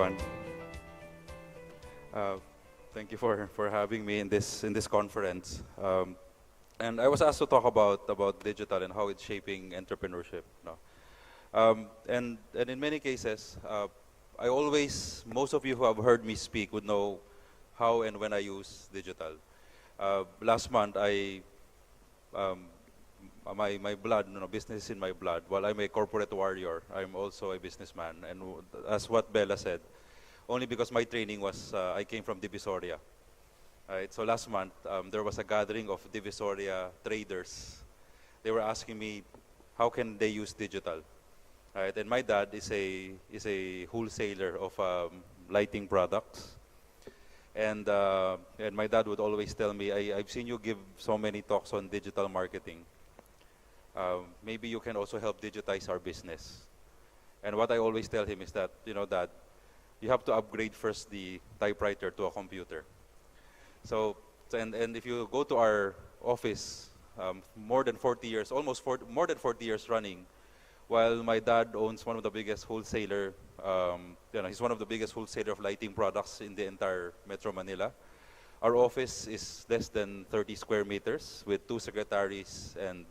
everyone. Uh, Thank you for having me in this conference. And I was asked to talk about digital and how it's shaping entrepreneurship. No? And in many cases, most of you who have heard me speak would know how and when I use digital. Last month, um, my blood, business is in my blood. While I'm a corporate warrior, I'm also a businessman. And as what Bella said, only because my training was, I came from Divisoria. Right? So last month, there was a gathering of Divisoria traders. They were asking me, how can they use digital? Right? And my dad is a wholesaler of lighting products. And my dad would always tell me, I've seen you give so many talks on digital marketing. Maybe you can also help digitize our business. And what I always tell him is that, Dad, you have to upgrade first the typewriter to a computer. And if you go to our office, more than 40 years, more than 40 years running, while my dad owns one of the biggest wholesaler, he's one of the biggest wholesaler of lighting products in the entire Metro Manila. Our office is less than 30 square meters with 2 secretaries and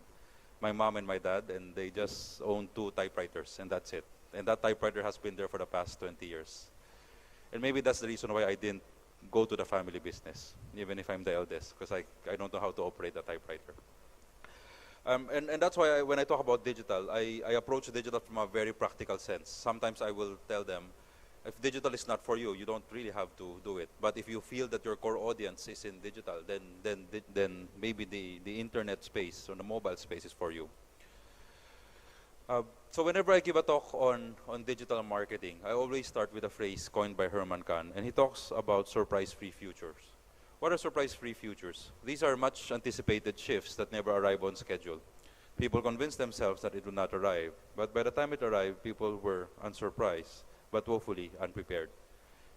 my mom and my dad, and they just own 2 typewriters, and that's it. And that typewriter has been there for the past 20 years. And maybe that's the reason why I didn't go to the family business, even if I'm the eldest, because I don't know how to operate a typewriter. And that's why when I talk about digital, I approach digital from a very practical sense. Sometimes I will tell them, if digital is not for you, you don't really have to do it. But if you feel that your core audience is in digital, then maybe the internet space or the mobile space is for you. So whenever I give a talk on digital marketing, I always start with a phrase coined by Herman Kahn, and he talks about surprise-free futures. What are surprise-free futures? These are much anticipated shifts that never arrive on schedule. People convince themselves that it will not arrive, but by the time it arrived, people were unsurprised, but woefully unprepared.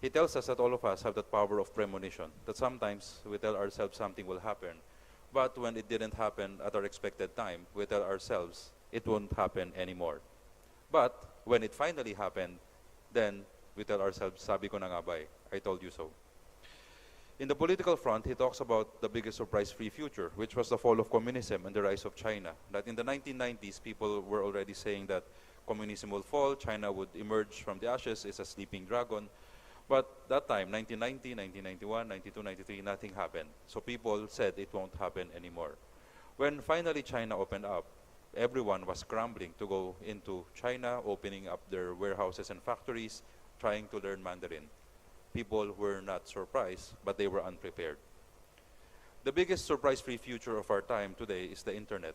He tells us that all of us have that power of premonition, that sometimes we tell ourselves something will happen, but when it didn't happen at our expected time, we tell ourselves it won't happen anymore. But when it finally happened, then we tell ourselves, sabi ko na nga ba eh, I told you so. In the political front, he talks about the biggest surprise-free future, which was the fall of communism and the rise of China. That in the 1990s, people were already saying that communism will fall, China would emerge from the ashes as a sleeping dragon. But that time, 1990, 1991, 92, 93, nothing happened. So people said it won't happen anymore. When finally China opened up, everyone was scrambling to go into China, opening up their warehouses and factories, trying to learn Mandarin. People were not surprised, but they were unprepared. The biggest surprise-free future of our time today is the internet.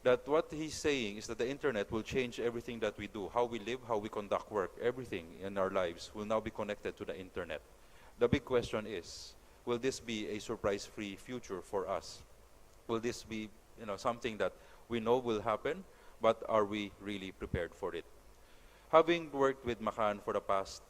That what he's saying is that the internet will change everything that we do, how we live, how we conduct work, everything in our lives will now be connected to the internet. The big question is, will this be a surprise-free future for us? Will this be, something that we know will happen, but are we really prepared for it? Having worked with Macan for the past,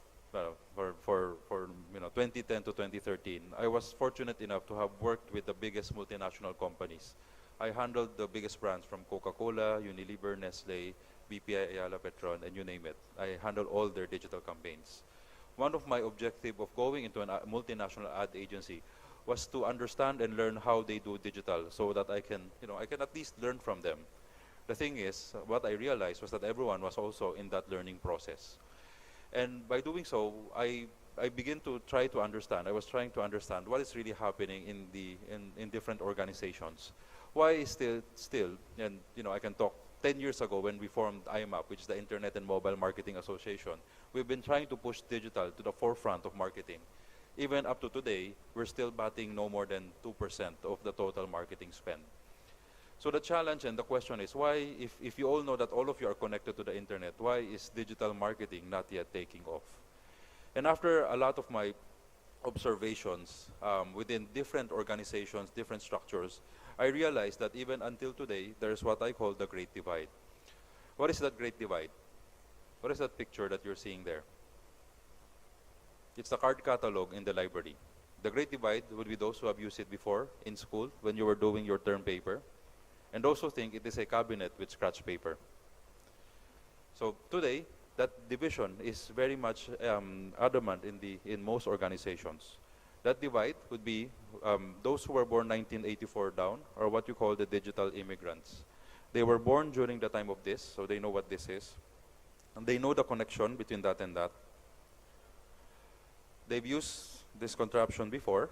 for 2010 to 2013, I was fortunate enough to have worked with the biggest multinational companies. I handled the biggest brands from Coca-Cola, Unilever, Nestle, BPI, Ayala Petron, and you name it. I handled all their digital campaigns. One of my objectives of going into a multinational ad agency was to understand and learn how they do digital so that I can at least learn from them. The thing is, what I realized was that everyone was also in that learning process. And by doing so, I begin to try to understand. I was trying to understand what is really happening in different organizations. Why is still, and I can talk 10 years ago when we formed IMAP, which is the Internet and Mobile Marketing Association, we've been trying to push digital to the forefront of marketing. Even up to today, we're still batting no more than 2% of the total marketing spend. So the challenge and the question is, why, if you all know that all of you are connected to the internet, why is digital marketing not yet taking off? And after a lot of my observations within different organizations, different structures, I realized that even until today, there's what I call the Great Divide. What is that Great Divide? What is that picture that you're seeing there? It's the card catalog in the library. The Great Divide would be those who have used it before in school when you were doing your term paper, and those who think it is a cabinet with scratch paper. So today, that division is very much adamant in most organizations. That divide would be those who were born 1984 down, or what you call the digital immigrants. They were born during the time of this, so they know what this is. And they know the connection between that and that. They've used this contraption before,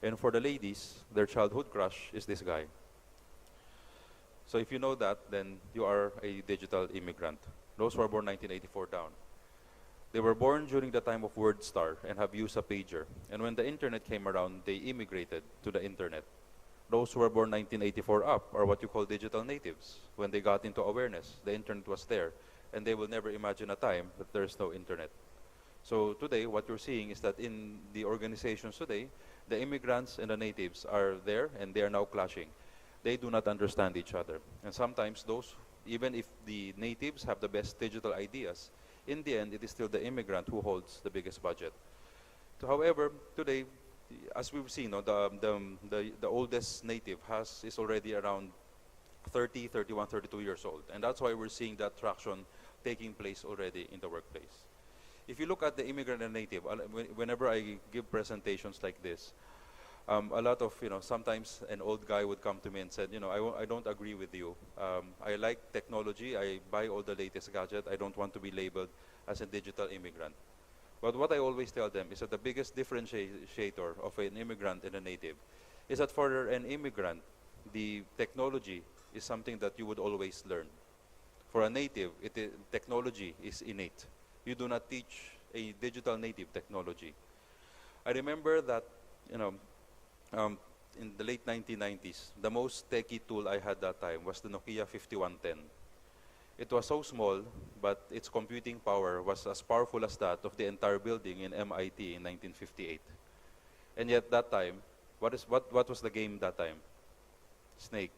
and for the ladies, their childhood crush is this guy. So if you know that, then you are a digital immigrant. Those who are born 1984 down. They were born during the time of WordStar and have used a pager. And when the internet came around, they immigrated to the internet. Those who were born 1984 up are what you call digital natives. When they got into awareness, the internet was there, and they will never imagine a time that there's no internet. So today, what you're seeing is that in the organizations today, the immigrants and the natives are there, and they are now clashing. They do not understand each other. And sometimes those, even if the natives have the best digital ideas, in the end, it is still the immigrant who holds the biggest budget. So, however, today, as we've seen, the oldest native is already around 30, 31, 32 years old. And that's why we're seeing that traction taking place already in the workplace. If you look at the immigrant and native, whenever I give presentations like this, a lot of, sometimes an old guy would come to me and said, I don't agree with you. I like technology. I buy all the latest gadget. I don't want to be labeled as a digital immigrant. But what I always tell them is that the biggest differentiator of an immigrant and a native is that for an immigrant, the technology is something that you would always learn. For a native, technology is innate. You do not teach a digital native technology. I remember that, in the late 1990s, the most techie tool I had that time was the Nokia 5110. It was so small, but its computing power was as powerful as that of the entire building in MIT in 1958. And yet that time, what was the game that time? Snake,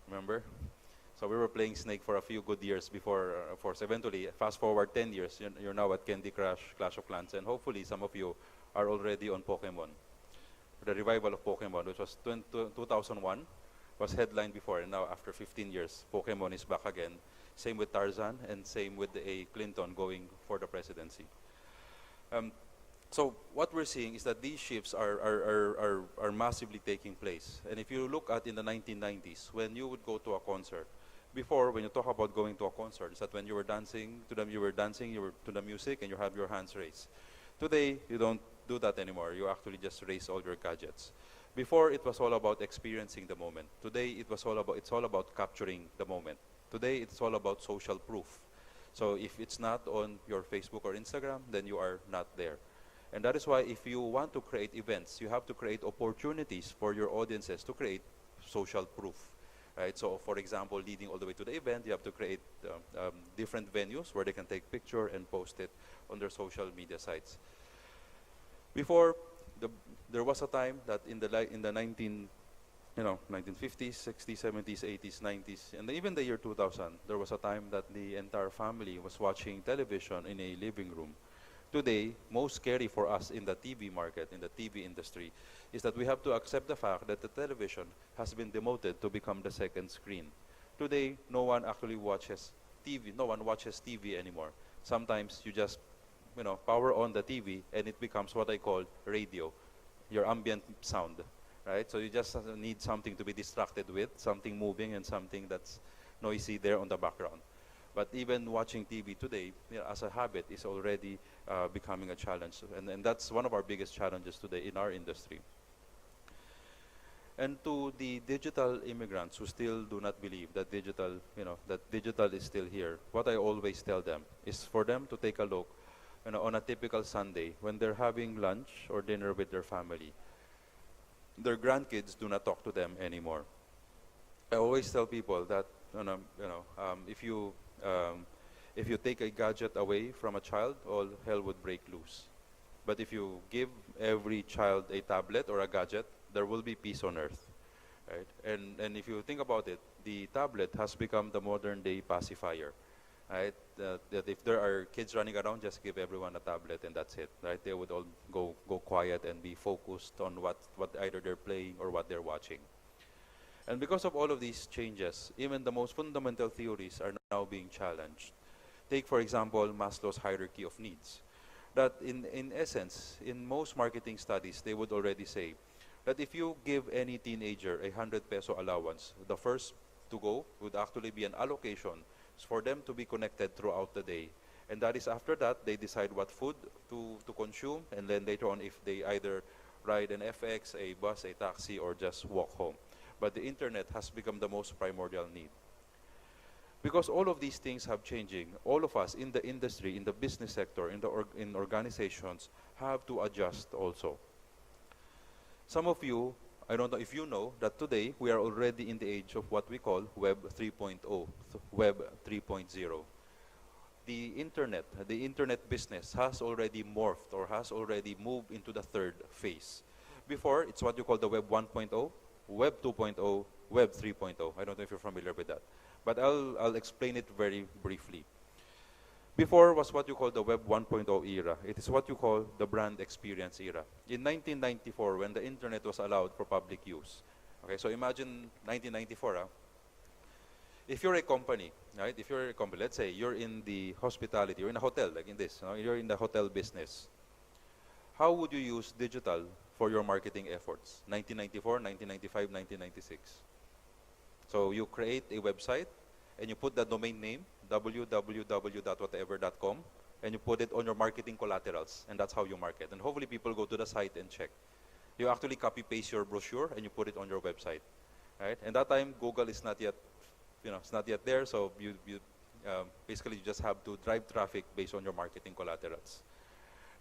remember? So we were playing Snake for a few good years before Force. Eventually, fast forward 10 years, you're now at Candy Crush, Clash of Clans, and hopefully some of you are already on Pokemon. The revival of Pokemon, which was 2001, was headlined before, and now after 15 years, Pokemon is back again. Same with Tarzan, and same with a Clinton going for the presidency. So what we're seeing is that these shifts are massively taking place. And if you look at in the 1990s, when you would go to a concert, before, when you talk about going to a concert, is that when you were dancing to the music, and you have your hands raised. Today, you don't do that anymore. You actually just raise all your gadgets. Before, it was all about experiencing the moment. Today, it's all about capturing the moment. Today, it's all about social proof. So if it's not on your Facebook or Instagram, then you are not there. And that is why if you want to create events, you have to create opportunities for your audiences to create social proof. Right? So for example, leading all the way to the event, you have to create different venues where they can take picture and post it on their social media sites. Before, there was a time that in the 1950s, 60s, 70s, 80s, 90s, and even the year 2000, there was a time that the entire family was watching television in a living room. Today, most scary for us in the TV market, in the TV industry, is that we have to accept the fact that the television has been demoted to become the second screen. Today, no one actually watches TV. No one watches TV anymore. Sometimes you just, power on the TV and it becomes what I call radio, your ambient sound, right? So you just need something to be distracted with, something moving and something that's noisy there on the background. But even watching TV today, as a habit, is already becoming a challenge. And that's one of our biggest challenges today in our industry. And to the digital immigrants who still do not believe that digital is still here, what I always tell them is for them to take a look on a typical Sunday when they're having lunch or dinner with their family. Their grandkids do not talk to them anymore. I always tell people that if you take a gadget away from a child, all hell would break loose. But if you give every child a tablet or a gadget, there will be peace on earth, right? And if you think about it, the tablet has become the modern day pacifier, right? That if there are kids running around, just give everyone a tablet and that's it, right? They would all go quiet and be focused on what either they're playing or what they're watching. And because of all of these changes, even the most fundamental theories are now being challenged. Take, for example, Maslow's hierarchy of needs. That in essence, in most marketing studies, they would already say that if you give any teenager a 100 peso allowance, the first to go would actually be an allocation for them to be connected throughout the day. And that is after that, they decide what food to consume, and then later on, if they either ride an FX, a bus, a taxi, or just walk home. But the internet has become the most primordial need. Because all of these things have changing, all of us in the industry, in the business sector, in organizations, have to adjust also. Some of you, I don't know if you know, that today we are already in the age of what we call Web 3.0, Web 3.0. The internet business has already morphed or has already moved into the third phase. Before, it's what you call the Web 1.0, Web 2.0, Web 3.0. I don't know if you're familiar with that. But I'll explain it very briefly. Before was what you call the Web 1.0 era. It is what you call the brand experience era. In 1994, when the internet was allowed for public use. Okay, so imagine 1994. If you're a company, right? If you're a company, let's say you're in the hospitality, you're in a hotel, like in this, you're in the hotel business. How would you use digital for your marketing efforts? 1994, 1995, 1996. So you create a website, and you put the domain name, www.whatever.com, and you put it on your marketing collaterals, and that's how you market. And hopefully people go to the site and check. You actually copy-paste your brochure, and you put it on your website, right? And that time, Google is not yet, it's not yet there, so basically you just have to drive traffic based on your marketing collaterals.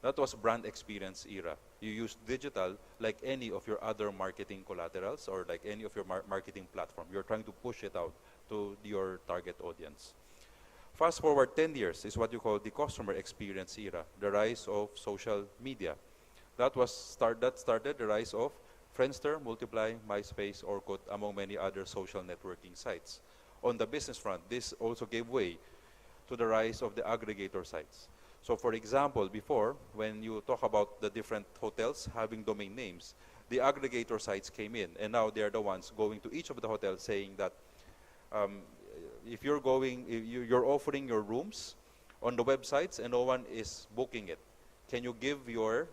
That was brand experience era. You use digital like any of your other marketing collaterals or like any of your marketing platform. You're trying to push it out to your target audience. Fast forward 10 years is what you call the customer experience era, the rise of social media. That started the rise of Friendster, Multiply, MySpace, Orkut, among many other social networking sites. On the business front, this also gave way to the rise of the aggregator sites. So for example, before, when you talk about the different hotels having domain names, the aggregator sites came in, and now they're the ones going to each of the hotels saying that if you're offering your rooms on the websites and no one is booking it, can you give your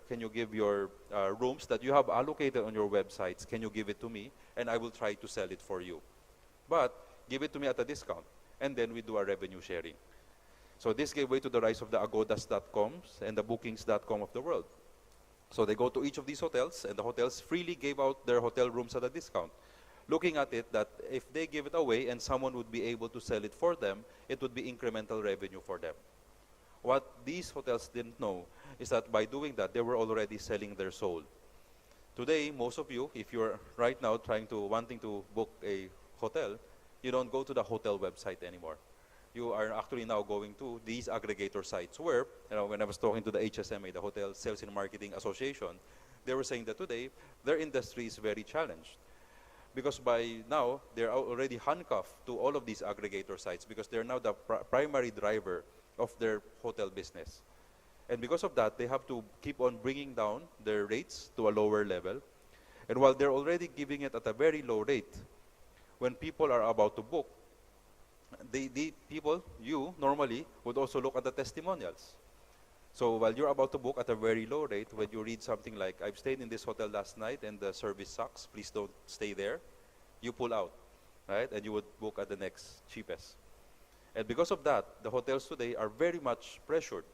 rooms that you have allocated on your websites, can you give it to me, and I will try to sell it for you. But give it to me at a discount, and then we do a revenue sharing. So this gave way to the rise of the Agodas.coms and the Bookings.com of the world. So they go to each of these hotels, and the hotels freely gave out their hotel rooms at a discount. Looking at it, that if they give it away and someone would be able to sell it for them, it would be incremental revenue for them. What these hotels didn't know is that by doing that, they were already selling their soul. Today, most of you, if you're right now wanting to book a hotel, you don't go to the hotel website anymore. You are actually now going to these aggregator sites where, when I was talking to the HSMA, the Hotel Sales and Marketing Association, they were saying that today, their industry is very challenged. Because by now, they're already handcuffed to all of these aggregator sites because they're now the primary driver of their hotel business. And because of that, they have to keep on bringing down their rates to a lower level. And while they're already giving it at a very low rate, when people are about to book, the people, you normally would also look at the testimonials. So while you're about to book at a very low rate, when you read something like, I've stayed in this hotel last night and the service sucks, please don't stay there, you pull out, right? And you would book at the next cheapest. And because of that, the hotels today are very much pressured,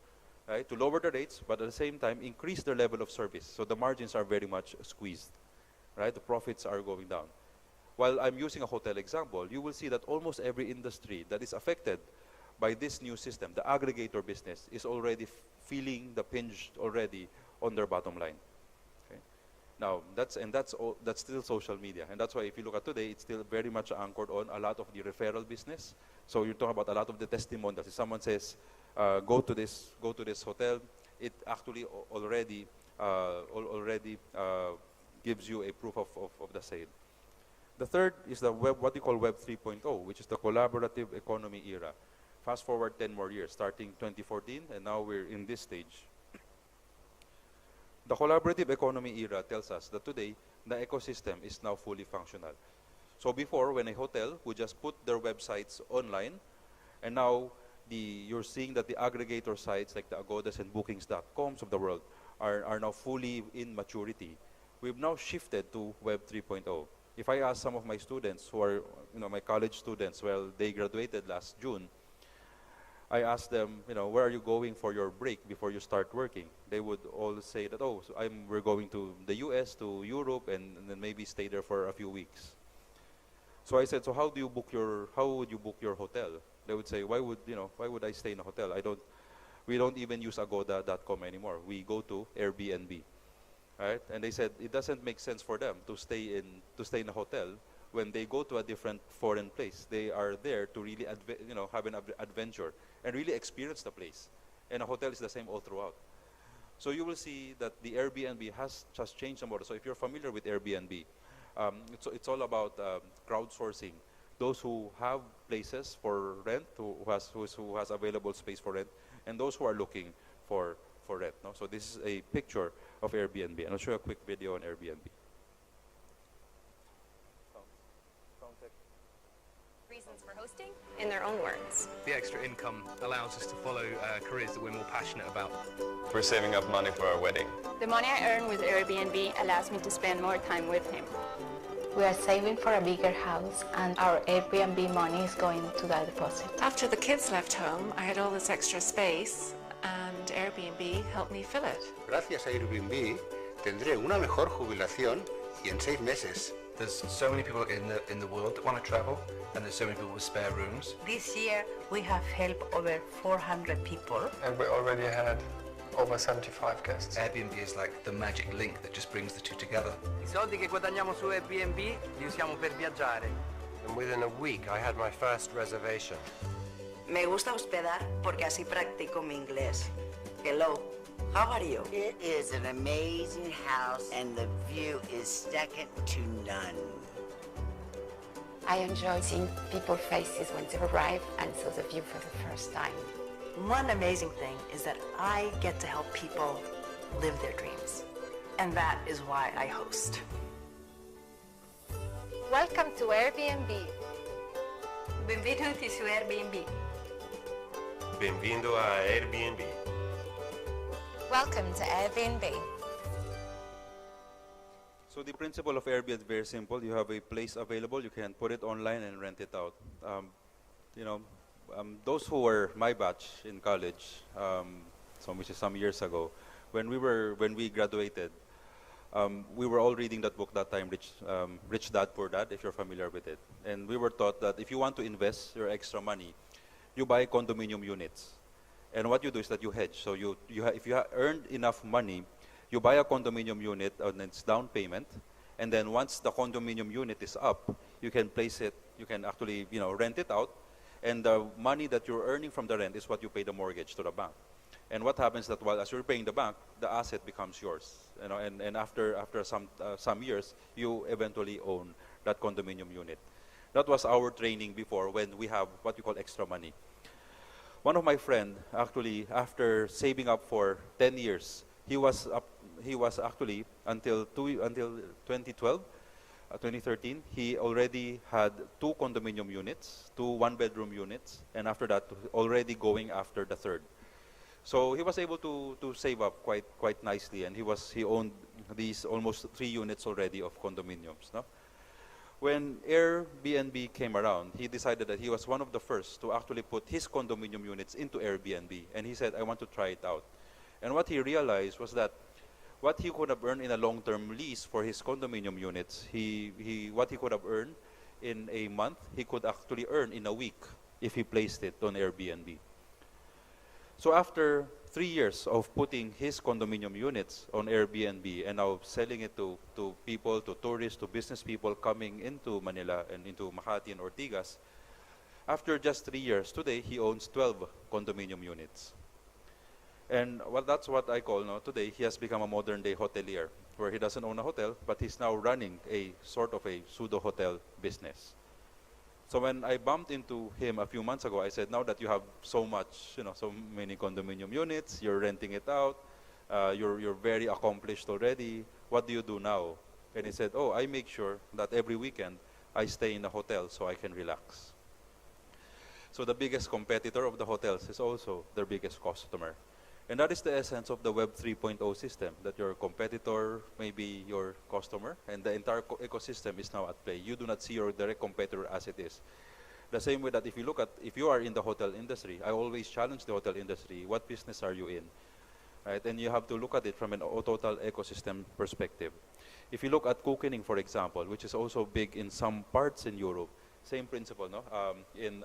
right, to lower the rates, but at the same time, increase their level of service. So the margins are very much squeezed, right? The profits are going down. While I'm using a hotel example, you will see that almost every industry that is affected by this new system, the aggregator business, is already feeling the pinch already on their bottom line. Okay? Now, that's still social media. And that's why if you look at today, it's still very much anchored on a lot of the referral business. So you're talking about a lot of the testimonials. If someone says, go to this hotel, it actually already gives you a proof of the sale. The third is the what we call Web 3.0, which is the collaborative economy era. Fast forward 10 more years, starting 2014, and now we're in this stage. The collaborative economy era tells us that today, the ecosystem is now fully functional. So before, when a hotel would just put their websites online, and now you're seeing that the aggregator sites like the Agodas and Bookings.coms of the world are now fully in maturity. We've now shifted to Web 3.0. If I ask some of my students who are, my college students, well, they graduated last June, I asked them, where are you going for your break before you start working? They would all say that, we're going to the US, to Europe, and then maybe stay there for a few weeks. So I said, so how would you book your hotel? They would say, why would I stay in a hotel? We don't even use Agoda.com anymore. We go to Airbnb, right? And they said it doesn't make sense for them to stay in a hotel when they go to a different foreign place. They are there to really have an adventure and really experience the place. And a hotel is the same all throughout. So you will see that the Airbnb has just changed the model. So if you're familiar with Airbnb, it's all about crowdsourcing. Those who have places for rent, who has available space for rent, and those who are looking for rent. No? So this is a picture of Airbnb, and I'll show you a quick video on Airbnb. Reasons for hosting in their own words. The extra income allows us to follow careers that we're more passionate about. We're saving up money for our wedding. The money I earn with Airbnb allows me to spend more time with him. We are saving for a bigger house, and our Airbnb money is going to that deposit. After the kids left home, I had all this extra space, and Airbnb helped me fill it. Gracias a Airbnb, tendré una mejor jubilación y en 6 meses. There's so many people in the world that want to travel, and there's so many people with spare rooms. This year we have helped over 400 people. And we already had over 75 guests. Airbnb is like the magic link that just brings the two together. I soldi che guadagniamo su Airbnb li usiamo per viaggiare. And within a week I had my first reservation. Me gusta hospedar porque así practico mi inglés. Hello, how are you? It is an amazing house and the view is second to none. I enjoy seeing people's faces when they arrive and saw the view for the first time. One amazing thing is that I get to help people live their dreams. And that is why I host. Welcome to Airbnb. Benvenuti su Airbnb. Benvindo a Airbnb. Welcome to Airbnb. So the principle of Airbnb is very simple. You have a place available, you can put it online and rent it out. Those who were my batch in college, which is some years ago, when we graduated, we were all reading that book that time, Rich Dad, Poor Dad, if you're familiar with it. And we were taught that if you want to invest your extra money, you buy condominium units. And what you do is that you hedge. So if you earned enough money, you buy a condominium unit on its down payment, and then once the condominium unit is up, you can place it, you can actually rent it out, and the money that you're earning from the rent is what you pay the mortgage to the bank. And what happens that as you're paying the bank, the asset becomes yours. And after some years, you eventually own that condominium unit. That was our training before when we have what we call extra money. One of my friends, actually, after saving up for 10 years, he was actually until 2012, 2013, he already had 2 condominium units, 2 one-bedroom units, and after that, already going after the 3rd. So he was able to save up quite nicely, and he owned these almost 3 units already of condominiums. No? When Airbnb came around, he decided that he was one of the first to actually put his condominium units into Airbnb, and he said, I want to try it out. And what he realized was that what he could have earned in a long-term lease for his condominium units, what he could have earned in a month, he could actually earn in a week if he placed it on Airbnb. So after 3 years of putting his condominium units on Airbnb and now selling it to people, to tourists, to business people coming into Manila and into Makati and Ortigas, after just 3 years, today he owns 12 condominium units. And that's what I call today, he has become a modern-day hotelier, where he doesn't own a hotel, but he's now running a sort of a pseudo-hotel business. So when I bumped into him a few months ago, I said, now that you have so many condominium units, you're renting it out, you're very accomplished already, what do you do now? And he said, I make sure that every weekend I stay in a hotel so I can relax. So the biggest competitor of the hotels is also their biggest customer. And that is the essence of the Web 3.0 system, that your competitor may be your customer, and the entire ecosystem is now at play. You do not see your direct competitor as it is. The same way that if you are in the hotel industry, I always challenge the hotel industry, what business are you in? Right? And you have to look at it from a total ecosystem perspective. If you look at cooking, for example, which is also big in some parts in Europe, same principle, no?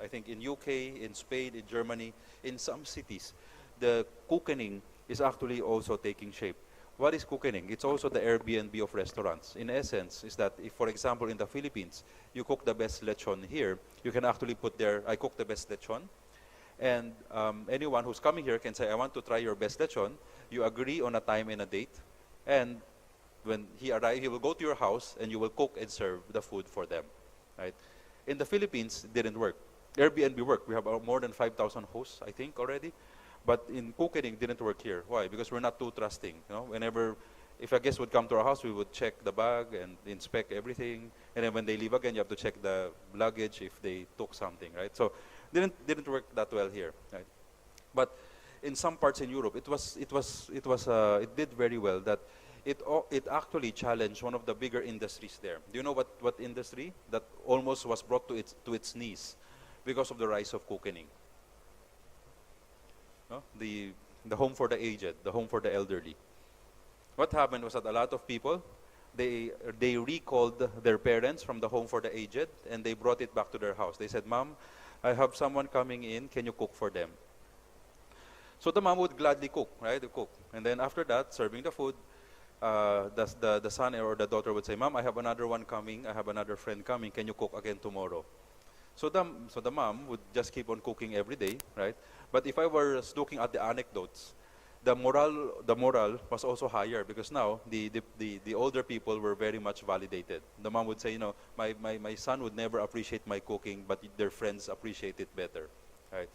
I think in UK, in Spain, in Germany, in some cities, the cooking is actually also taking shape. What is cooking? It's also the Airbnb of restaurants. In essence, is that if, for example, in the Philippines, you cook the best lechon here, you can actually put there, I cook the best lechon, and anyone who's coming here can say, I want to try your best lechon. You agree on a time and a date, and when he arrives, he will go to your house, and you will cook and serve the food for them, right? In the Philippines, it didn't work. Airbnb worked. We have more than 5,000 hosts, I think, already. But in cooking, it didn't work here. Why? Because we're not too trusting. You know, whenever, if a guest would come to our house, we would check the bag and inspect everything. And then when they leave again, you have to check the luggage if they took something, right? So, didn't work that well here, right? But in some parts in Europe, it did very well. That it actually challenged one of the bigger industries there. Do you know what industry that almost was brought to its knees because of the rise of cooking? No? The home for the aged, the home for the elderly. What happened was that a lot of people, they recalled their parents from the home for the aged, and they brought it back to their house. They said, "Mom, I have someone coming in. Can you cook for them?" So the mom would gladly cook, right? Cook, and then after that, serving the food, the son or the daughter would say, "Mom, I have another one coming. I have another friend coming. Can you cook again tomorrow?" So the mom would just keep on cooking every day, right? But if I were looking at the anecdotes, the moral was also higher, because now the older people were very much validated. The mom would say, you know, my son would never appreciate my cooking, but their friends appreciate it better, right?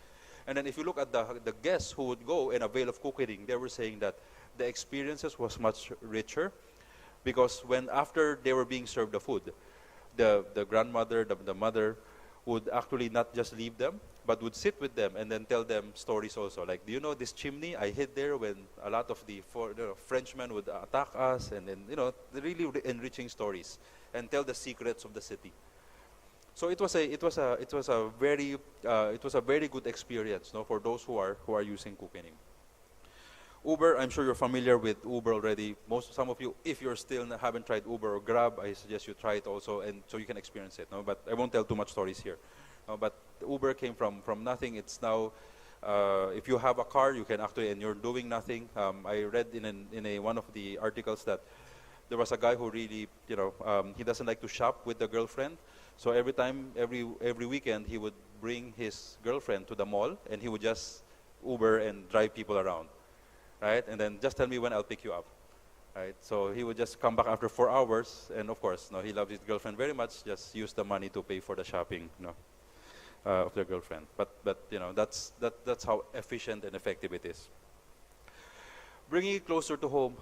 And then if you look at the guests who would go and avail of cooking, they were saying that the experiences was much richer, because when after they were being served the food, the grandmother, the mother would actually not just leave them, but would sit with them and then tell them stories also. Like, do you know this chimney I hid there when a lot of the Frenchmen would attack us? And then, you know, really enriching stories and tell the secrets of the city. So it was a very good experience, no, for those who are using cooking. Uber, I'm sure you're familiar with Uber already. Some of you, if you're still haven't tried Uber or Grab, I suggest you try it also, and so you can experience it. No, but I won't tell too much stories here. But Uber came from nothing. It's now, if you have a car, you can actually, and you're doing nothing. I read in one of the articles that there was a guy who really, you know, he doesn't like to shop with the girlfriend. So every weekend, he would bring his girlfriend to the mall, and he would just Uber and drive people around. Right? And then just tell me when I'll pick you up. Right? So he would just come back after 4 hours, and of course, no, he loves his girlfriend very much. Just use the money to pay for the shopping, of their girlfriend. But you know, that's how efficient and effective it is. Bringing it closer to home,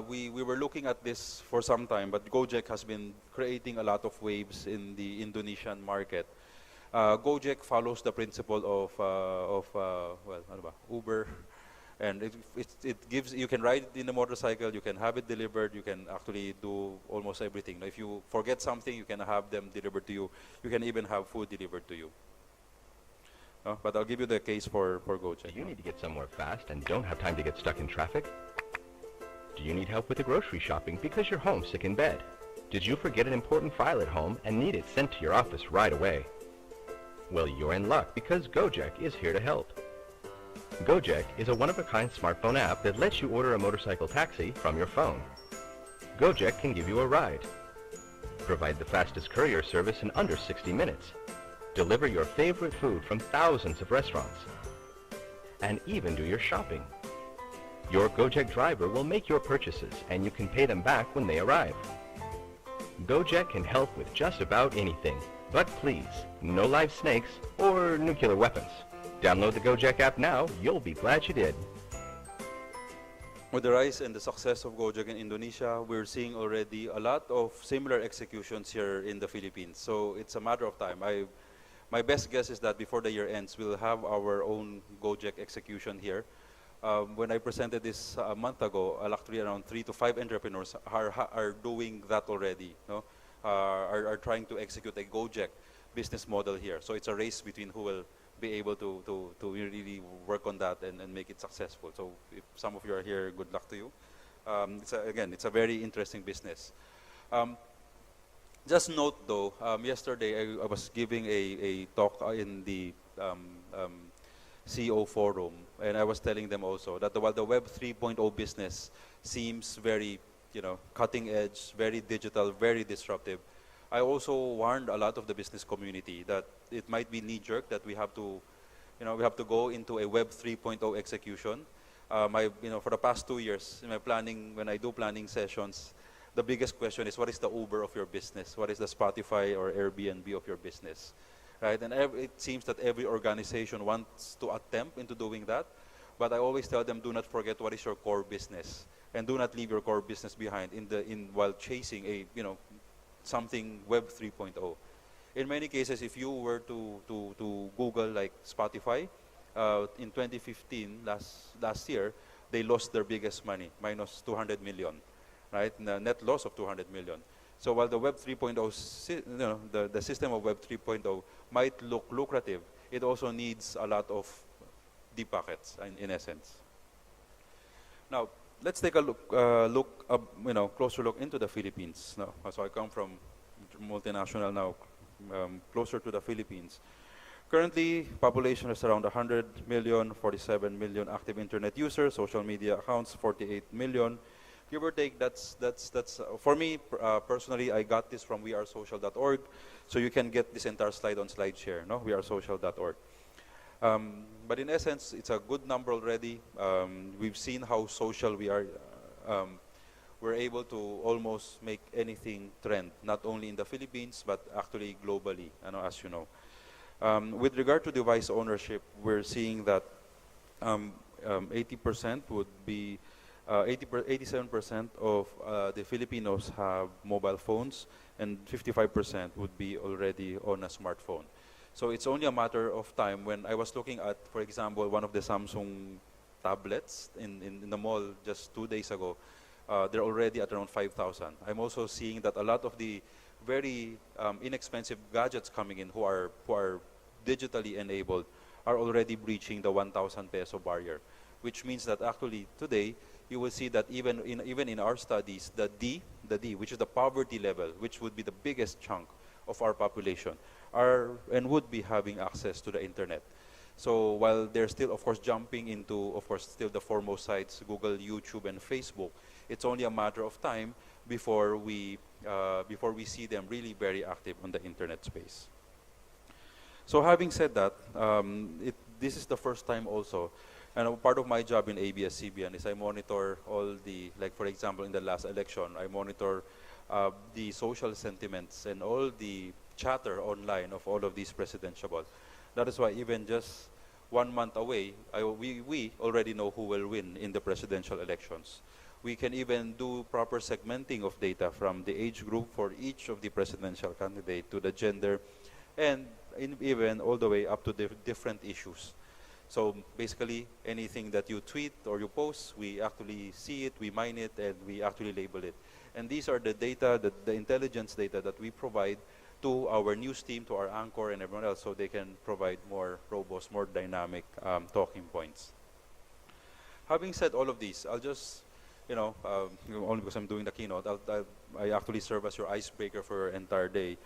we were looking at this for some time, but Gojek has been creating a lot of waves in the Indonesian market. Gojek follows the principle of Uber. And it gives, you can ride in a motorcycle, you can have it delivered, you can actually do almost everything. If you forget something, you can have them delivered to you. You can even have food delivered to you. But I'll give you the case for Gojek. Do you need to get somewhere fast and don't have time to get stuck in traffic? Do you need help with the grocery shopping because you're home sick in bed? Did you forget an important file at home and need it sent to your office right away? Well, you're in luck, because Gojek is here to help. Gojek is a one-of-a-kind smartphone app that lets you order a motorcycle taxi from your phone. Gojek can give you a ride, provide the fastest courier service in under 60 minutes, deliver your favorite food from thousands of restaurants, and even do your shopping. Your Gojek driver will make your purchases, and you can pay them back when they arrive. Gojek can help with just about anything, but please, no live snakes or nuclear weapons. Download the Gojek app now. You'll be glad you did. With the rise and the success of Gojek in Indonesia, we're seeing already a lot of similar executions here in the Philippines. So it's a matter of time. My best guess is that before the year ends, we'll have our own Gojek execution here. When I presented this a month ago, actually around 3 to 5 entrepreneurs are doing that already. No? Are trying to execute a Gojek business model here. So it's a race between who will be able to really work on that and make it successful. So if some of you are here, good luck to you. It's a very interesting business. Just note though, yesterday I was giving a talk in the CEO forum, and I was telling them also that while the Web 3.0 business seems very, cutting edge, very digital, very disruptive, I also warned a lot of the business community that it might be knee-jerk, that we have to go into a Web 3.0 execution. For the past 2 years, in my planning, when I do planning sessions, the biggest question is, what is the Uber of your business? What is the Spotify or Airbnb of your business? Right? And it seems that every organization wants to attempt into doing that, but I always tell them, do not forget what is your core business, and do not leave your core business behind while chasing something Web 3.0. In many cases, if you were to Google like Spotify, in 2015, last year, they lost their biggest money, minus 200 million, right? Net loss of 200 million. So while the Web 3.0, the system of Web 3.0 might look lucrative, it also needs a lot of deep pockets, in essence. Now, let's take a closer look into the Philippines. Now, so I come from multinational now, closer to the Philippines. Currently, population is around 100 million, 47 million active internet users, social media accounts, 48 million. Give or take, that's for me personally, I got this from wearesocial.org, so you can get this entire slide on SlideShare, no? wearesocial.org. But in essence, it's a good number already. We've seen how social we are. We're able to almost make anything trend, not only in the Philippines, but actually globally, as you know. With regard to device ownership, we're seeing that 80% would be 87% of the Filipinos have mobile phones, and 55% would be already on a smartphone. So it's only a matter of time. When I was looking at, for example, one of the Samsung tablets in the mall just 2 days ago, they're already at around 5,000. I'm also seeing that a lot of the very inexpensive gadgets coming in who are digitally enabled are already breaching the 1,000 peso barrier, which means that actually today you will see that even in our studies, the D, which is the poverty level, which would be the biggest chunk of our population, are and would be having access to the internet. So while they're still, of course, jumping into, of course, still the foremost sites, Google, YouTube, and Facebook, it's only a matter of time before we see them really very active on the internet space. So having said that, this is the first time also, and part of my job in ABS-CBN is I monitor all the, like for example, in the last election, I monitor the social sentiments and all the chatter online of all of these presidential. That is why even just 1 month away, we already know who will win in the presidential elections. We can even do proper segmenting of data from the age group for each of the presidential candidate to the gender, and even all the way up to the different issues. So basically, anything that you tweet or you post, we actually see it, we mine it, and we actually label it. And these are the data, the intelligence data that we provide to our news team, to our anchor, and everyone else, so they can provide more robust, more dynamic talking points. Having said all of these, I'll just, only because I'm doing the keynote, I actually serve as your icebreaker for your entire day.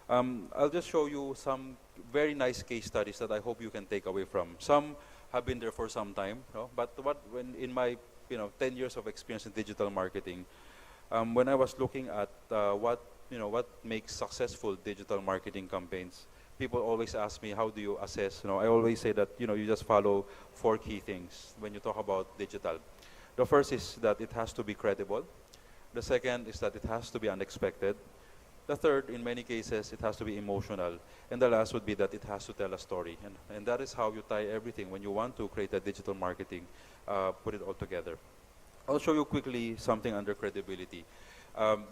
I'll just show you some very nice case studies that I hope you can take away from. Some have been there for some time, but when in my 10 years of experience in digital marketing, when I was looking at what makes successful digital marketing campaigns, people always ask me, how do you assess? I always say that you just follow 4 key things when you talk about digital. The first is that it has to be credible. The second is that it has to be unexpected. The third, in many cases, it has to be emotional. And the last would be that it has to tell a story. And that is how you tie everything when you want to create a digital marketing, put it all together. I'll show you quickly something under credibility.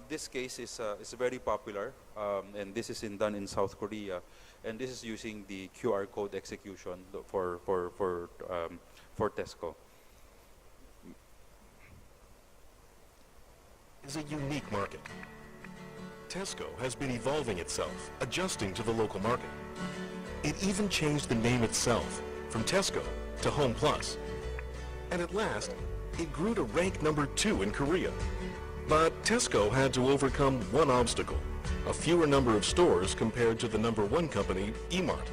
This case is very popular, and this is done in South Korea. And this is using the QR code execution for Tesco. Is a unique market. Tesco has been evolving itself, adjusting to the local market. It even changed the name itself from Tesco to Home Plus. And at last, it grew to rank number 2 in Korea. But Tesco had to overcome one obstacle, a fewer number of stores compared to the number 1 company, E-Mart.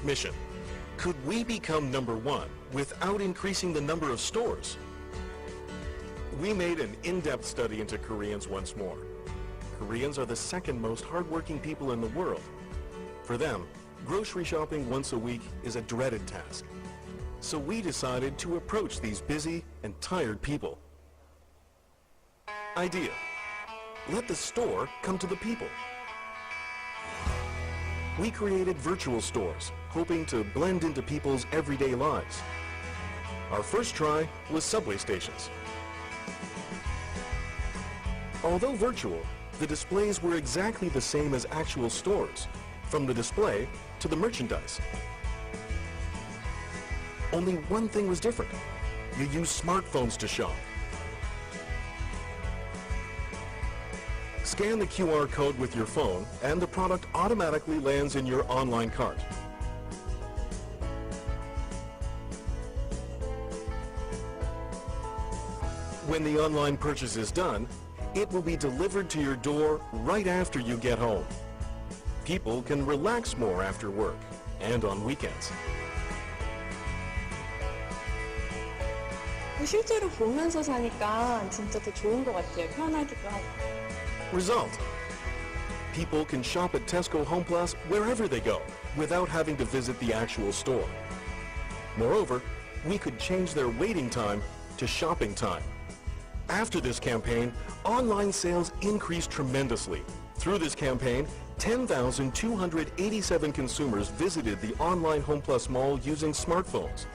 Mission: could we become number 1 without increasing the number of stores? We made an in-depth study into Koreans once more. Koreans are the second most hardworking people in the world. For them, grocery shopping once a week is a dreaded task. So we decided to approach these busy and tired people. Idea: let the store come to the people. We created virtual stores, hoping to blend into people's everyday lives. Our first try was subway stations. Although virtual, the displays were exactly the same as actual stores, from the display to the merchandise. Only one thing was different. You use smartphones to shop. Scan the QR code with your phone and the product automatically lands in your online cart. When the online purchase is done, it will be delivered to your door right after you get home. People can relax more after work and on weekends. 실제로 보면서 사니까 진짜 더 좋은 것 같아요. 편하기도 하고. Result: people can shop at Tesco Home Plus wherever they go without having to visit the actual store. Moreover, we could change their waiting time to shopping time. After this campaign, online sales increased tremendously. Through this campaign, 10,287 consumers visited the online Home Plus mall using smartphones.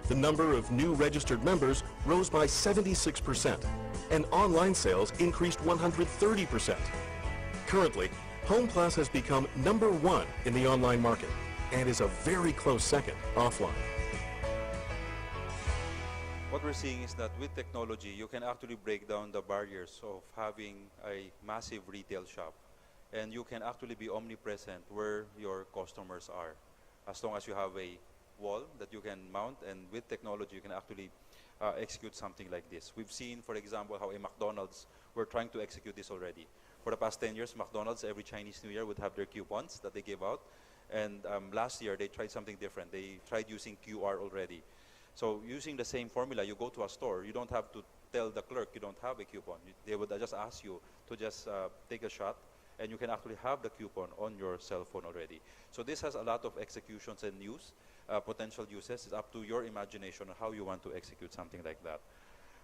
The number of new registered members rose by 76%, and online sales increased 130%. Currently, Home Plus has become number 1 in the online market and is a very close second offline. What we're seeing is that with technology, you can actually break down the barriers of having a massive retail shop. And you can actually be omnipresent where your customers are. As long as you have a wall that you can mount, and with technology, you can actually execute something like this. We've seen, for example, how a McDonald's were trying to execute this already. For the past 10 years, McDonald's every Chinese New Year would have their coupons that they gave out. And last year, they tried something different. They tried using QR already. So using the same formula, you go to a store, you don't have to tell the clerk you don't have a coupon. They would just ask you to just take a shot, and you can actually have the coupon on your cell phone already. So this has a lot of executions and use, potential uses. It's up to your imagination on how you want to execute something like that.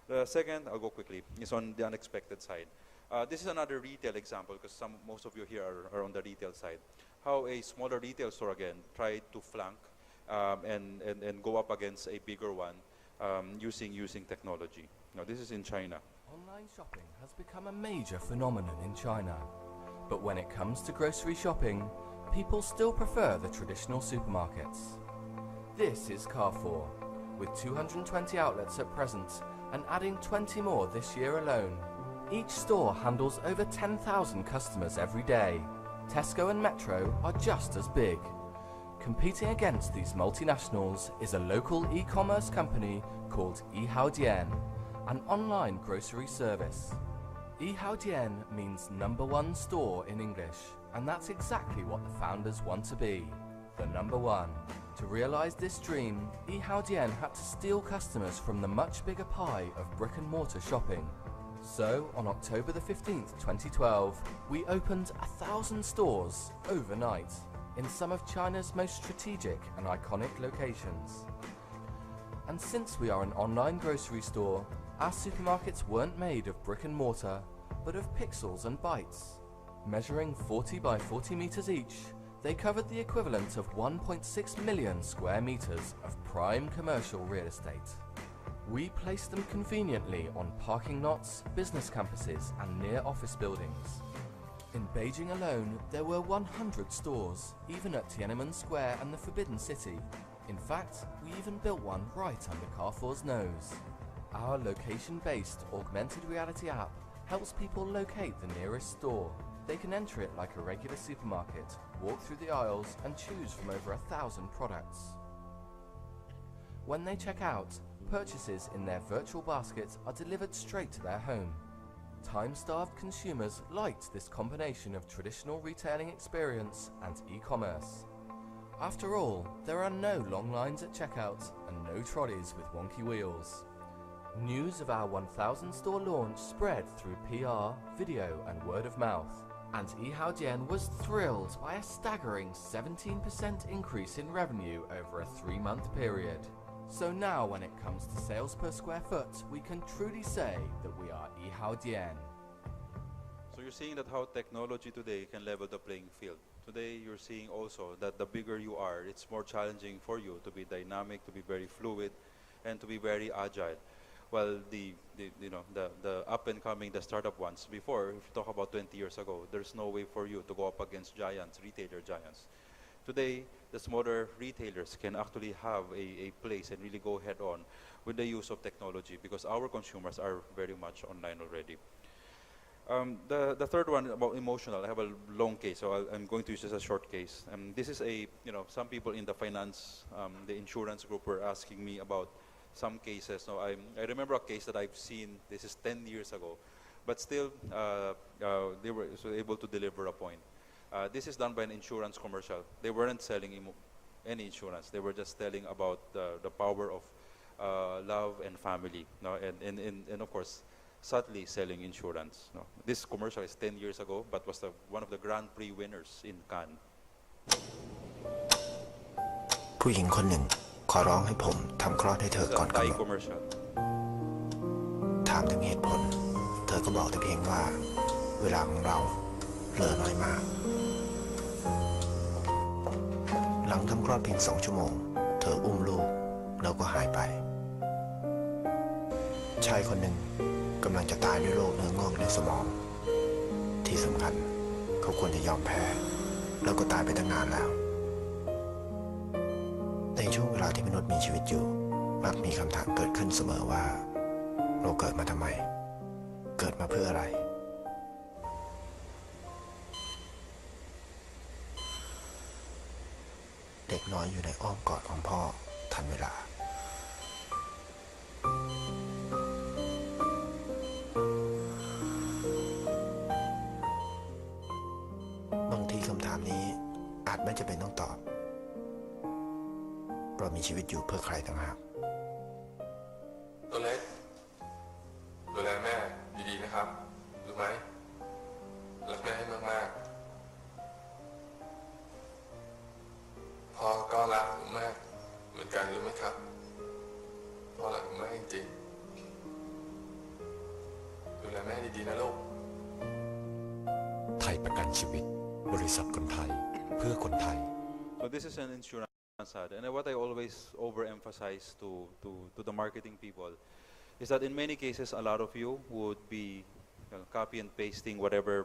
The second, I'll go quickly, is on the unexpected side. This is another retail example, because most of you here are on the retail side. How a smaller retail store, again, tried to flank and go up against a bigger one using technology. Now, this is in China. Online shopping has become a major phenomenon in China. But when it comes to grocery shopping, people still prefer the traditional supermarkets. This is Carrefour, with 220 outlets at present and adding 20 more this year alone. Each store handles over 10,000 customers every day. Tesco and Metro are just as big. Competing against these multinationals is a local e-commerce company called Yihaodian, an online grocery service. Yihaodian means number 1 store in English, and that's exactly what the founders want to be, the number 1. To realize this dream, Yihaodian had to steal customers from the much bigger pie of brick and mortar shopping. So, on October the 15th, 2012, we opened 1,000 stores overnight in some of China's most strategic and iconic locations. And since we are an online grocery store, our supermarkets weren't made of brick and mortar, but of pixels and bytes. Measuring 40 by 40 meters each, they covered the equivalent of 1.6 million square meters of prime commercial real estate. We placed them conveniently on parking lots, business campuses, and near office buildings. In Beijing alone, there were 100 stores, even at Tiananmen Square and the Forbidden City. In fact, we even built one right under Carrefour's nose. Our location-based augmented reality app helps people locate the nearest store. They can enter it like a regular supermarket, walk through the aisles and choose from over 1,000 products. When they check out, purchases in their virtual baskets are delivered straight to their home. Time-starved consumers liked this combination of traditional retailing experience and e-commerce. After all, there are no long lines at checkout and no trolleys with wonky wheels. News of our 1,000 store launch spread through PR, video and word of mouth, and Yihaodian was thrilled by a staggering 17% increase in revenue over a 3-month period. So now when it comes to sales per square foot, we can truly say that we are Yihaodian. So you're seeing that how technology today can level the playing field. Today you're seeing also that the bigger you are, it's more challenging for you to be dynamic, to be very fluid, and to be very agile. Well, the up and coming, the startup ones, before, if you talk about 20 years ago, there's no way for you to go up against giants, retailer giants. Today, the smaller retailers can actually have a place and really go head on with the use of technology because our consumers are very much online already. The third one about emotional, I have a long case, so I'm going to use just a short case. This is some people in the finance, the insurance group were asking me about some cases. Now, I remember a case that I've seen, this is 10 years ago, but still they were able to deliver a point. This is done by an insurance commercial. They weren't selling any insurance. They were just telling about the power of love and family, and of course, subtly selling insurance. This commercial is 10 years ago, but was one of the Grand Prix winners in Cannes. ผู้หญิงคนหนึ่งขอร้องให้ผมทำคลอดให้เธอก่อนกำหนดถามถึงเหตุผลเธอก็บอกแต่เพียงว่าเวลาของเราเหลือน้อยมากหลังทำคลอดเพียง2 ชั่วโมงเธออุ้มลูกแล้วก็หายไปชายคนหนึ่งกำลังจะตายด้วยโรคเนื้องอกในสมองที่สำคัญเขาควรจะยอมแพ้แล้วก็ตายไปตั้งนานแล้วในช่วงเวลาที่มนุษย์มีชีวิตอยู่มักมีคำถามเกิดขึ้นเสมอว่าเราเกิดมาทำไมเกิดมาเพื่ออะไรเด็กน้อยอยู่ในอ้อมกอดของพ่อทันเวลาบางทีคำถามนี้อาจไม่จำเป็นต้องตอบเรามีชีวิตอยู่เพื่อใครต่างหากตัวเล็กดูแลแม่ดีๆนะครับรู้ไหมรักแม่ให้มากๆพ่อก็รักผมมากเหมือนกันรู้ไหมครับพ่อรักผมมากจริงๆดูแลแม่ดีๆนะลูกไทยประกันชีวิตบริษัทคนไทยเพื่อคนไทย So this is an insurance ad, and what I always overemphasize to the marketing people is that in many cases a lot of you would be copy and pasting whatever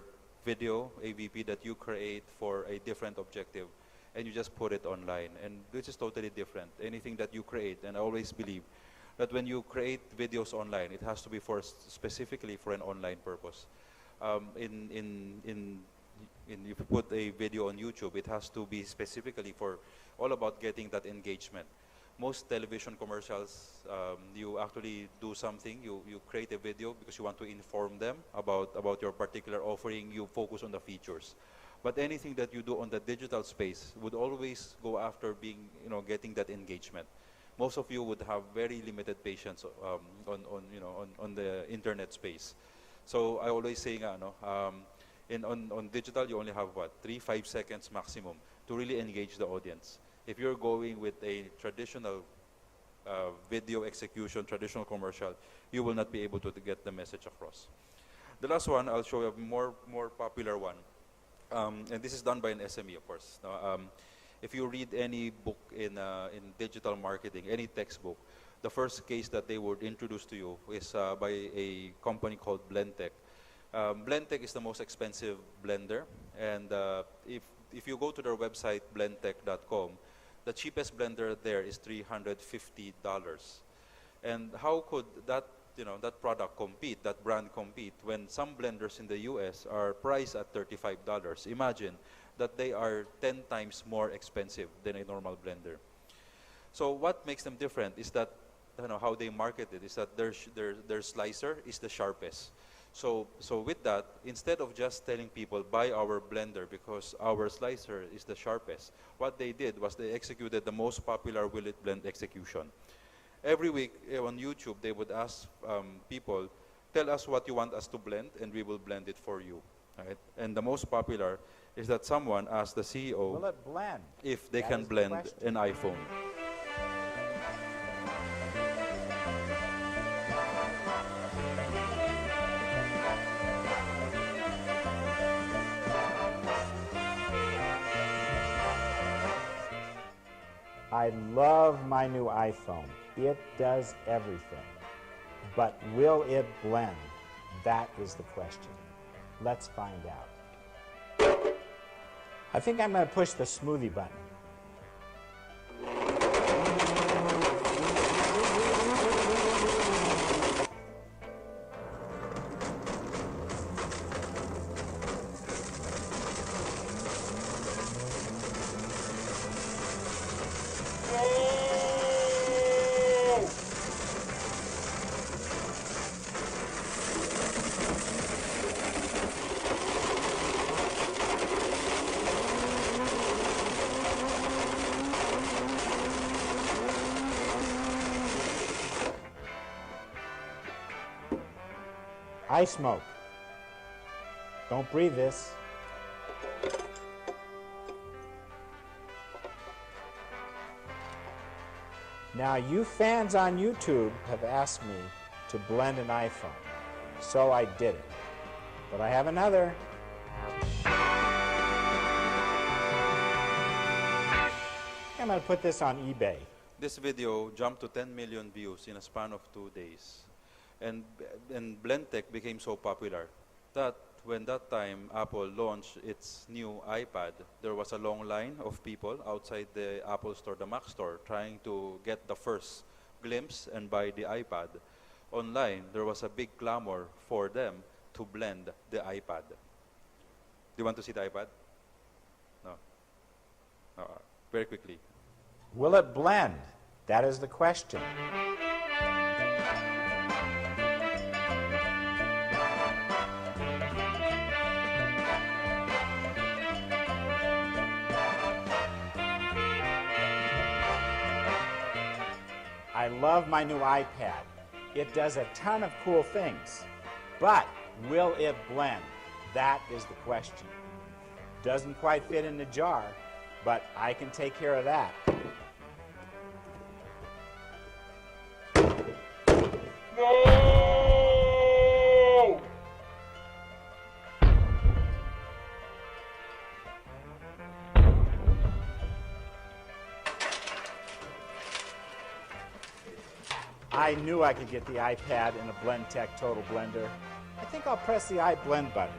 video AVP that you create for a different objective, and you just put it online, and this is totally different. Anything that you create, and I always believe that when you create videos online, it has to be specifically for an online purpose. If you put a video on YouTube, it has to be specifically for all about getting that engagement. Most television commercials, you actually do something, you create a video because you want to inform them about your particular offering, you focus on the features. But anything that you do on the digital space would always go after getting that engagement. Most of you would have very limited patience on the internet space. So I always say, on digital, you only have 3-5 seconds maximum to really engage the audience. If you're going with a traditional video execution, traditional commercial, you will not be able to get the message across. The last one, I'll show you a more popular one. And this is done by an SME, of course. Now, if you read any book in digital marketing, any textbook, the first case that they would introduce to you is by a company called Blendtec, Blendtec is the most expensive blender, and if you go to their website, blendtec.com, the cheapest blender there is $350. And how could that product compete, that brand compete, when some blenders in the US are priced at $35? Imagine that they are 10 times more expensive than a normal blender. So what makes them different is that how they market it is that their slicer is the sharpest. So with that, instead of just telling people buy our blender because our slicer is the sharpest, what they did was they executed the most popular will it blend execution. Every week on YouTube, they would ask people, tell us what you want us to blend, and we will blend it for you. Right? And the most popular is that someone asked the CEO will it blend? If they That can is the blend question. an iPhone. I love my new iPhone. It does everything. But will it blend? That is the question. Let's find out. I think I'm going to push the smoothie button. I smoke. Don't breathe this. Now, you fans on YouTube have asked me to blend an iPhone, so I did it. But I have another. I'm going to put this on eBay. This video jumped to 10 million views in a span of 2 days. And Blendtec became so popular that when that time Apple launched its new iPad, there was a long line of people outside the Apple store, the Mac store, trying to get the first glimpse and buy the iPad. Online, there was a big clamor for them to blend the iPad. Do you want to see the iPad? No. No. Very quickly. Will it blend? That is the question. I love my new iPad. It does a ton of cool things. But will it blend? That is the question. Doesn't quite fit in the jar, but I can take care of that. No! I knew I could get the iPad in a Blendtec Total Blender. I think I'll press the iBlend button.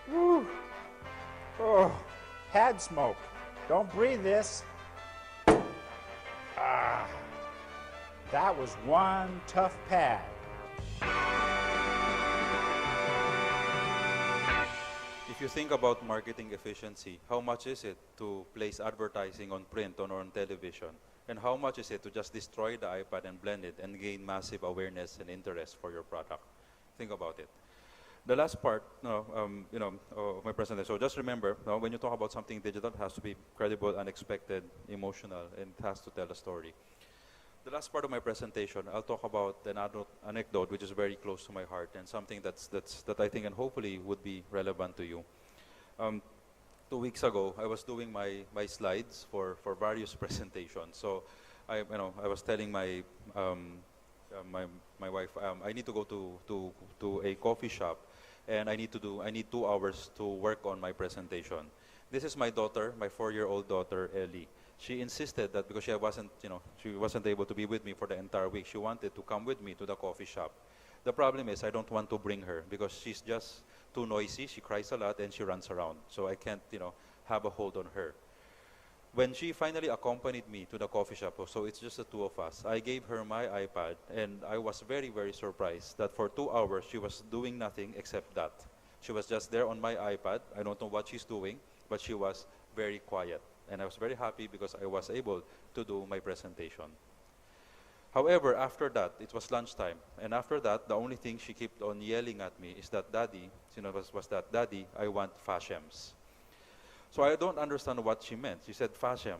Whew. Oh, pad smoke. Don't breathe this. Ah, that was one tough pad. If you think about marketing efficiency, how much is it to place advertising on print or on television? And how much is it to just destroy the iPad and blend it and gain massive awareness and interest for your product? Think about it. The last part of my presentation, so just remember, when you talk about something digital, it has to be credible, unexpected, emotional, and it has to tell a story. The last part of my presentation, I'll talk about an anecdote which is very close to my heart and something that I think and hopefully would be relevant to you. To 2 weeks ago, I was doing my slides for various presentations. So I was telling my my wife, I need to go to a coffee shop, and I need 2 hours to work on my presentation. This is my daughter, my 4-year-old daughter, Ellie. She insisted that because she wasn't able to be with me for the entire week, she wanted to come with me to the coffee shop. The problem is I don't want to bring her because she's just too noisy. She cries a lot and she runs around. So I can't, have a hold on her. When she finally accompanied me to the coffee shop, so it's just the two of us, I gave her my iPad, and I was very, very surprised that for 2 hours she was doing nothing except that. She was just there on my iPad. I don't know what she's doing, but she was very quiet. And I was very happy because I was able to do my presentation. However, after that, it was lunchtime. And after that, the only thing she kept on yelling at me is that, Daddy, Daddy, I want fashems. So I don't understand what she meant. She said, fashem.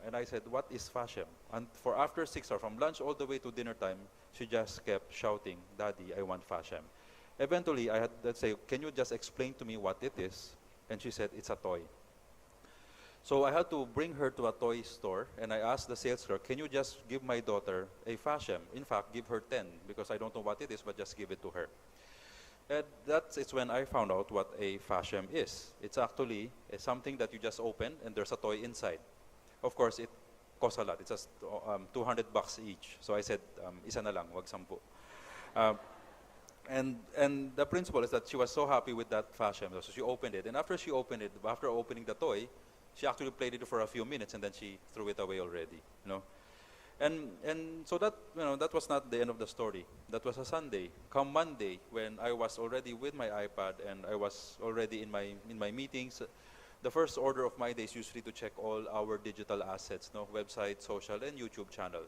And I said, what is fashem? And for after 6 hours, from lunch all the way to dinner time, she just kept shouting, Daddy, I want fashem. Eventually, I had to say, can you just explain to me what it is? And she said, it's a toy. So I had to bring her to a toy store, and I asked the sales clerk, can you just give my daughter a fashem? In fact, give her 10, because I don't know what it is, but just give it to her. And it's when I found out what a fashem is. It's actually something that you just open, and there's a toy inside. Of course, it costs a lot. It's just $200 each. So I said, isa na lang, wag 10. And the principle is that she was so happy with that fashem, so she opened it. And after she opened it, after opening the toy, she actually played it for a few minutes, and then she threw it away already. And so that that was not the end of the story. That was a Sunday. Come Monday, when I was already with my iPad and I was already in my meetings, the first order of my day is usually to check all our digital assets, website, social, and YouTube channel.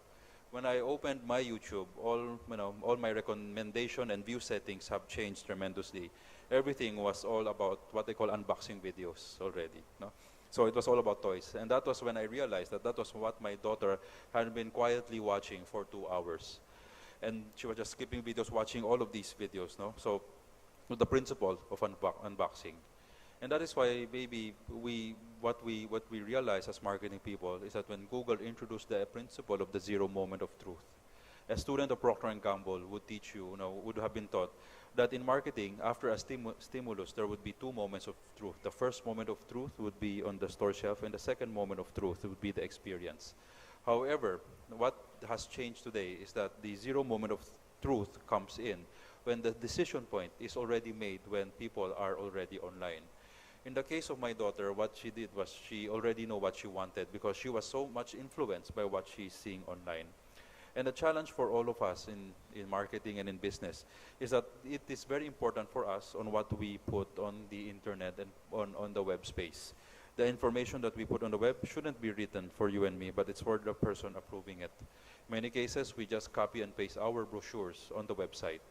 When I opened my YouTube, all my recommendation and view settings have changed tremendously. Everything was all about what they call unboxing videos already. So it was all about toys. And that was when I realized that was what my daughter had been quietly watching for 2 hours. And she was just skipping videos, watching all of these videos. So the principle of unboxing. And that is why maybe what we realize as marketing people is that when Google introduced the principle of the 0 moment of truth, a student of Procter & Gamble would teach you, would have been taught that in marketing, after a stimulus, there would be 2 moments of truth. The first moment of truth would be on the store shelf, and the second moment of truth would be the experience. However, what has changed today is that the 0 moment of truth comes in when the decision point is already made, when people are already online. In the case of my daughter, what she did was she already knew what she wanted because she was so much influenced by what she's seeing online. And the challenge for all of us in marketing and in business is that it is very important for us on what we put on the internet and on the web space. The information that we put on the web shouldn't be written for you and me, but it's for the person approving it. In many cases, we just copy and paste our brochures on the website.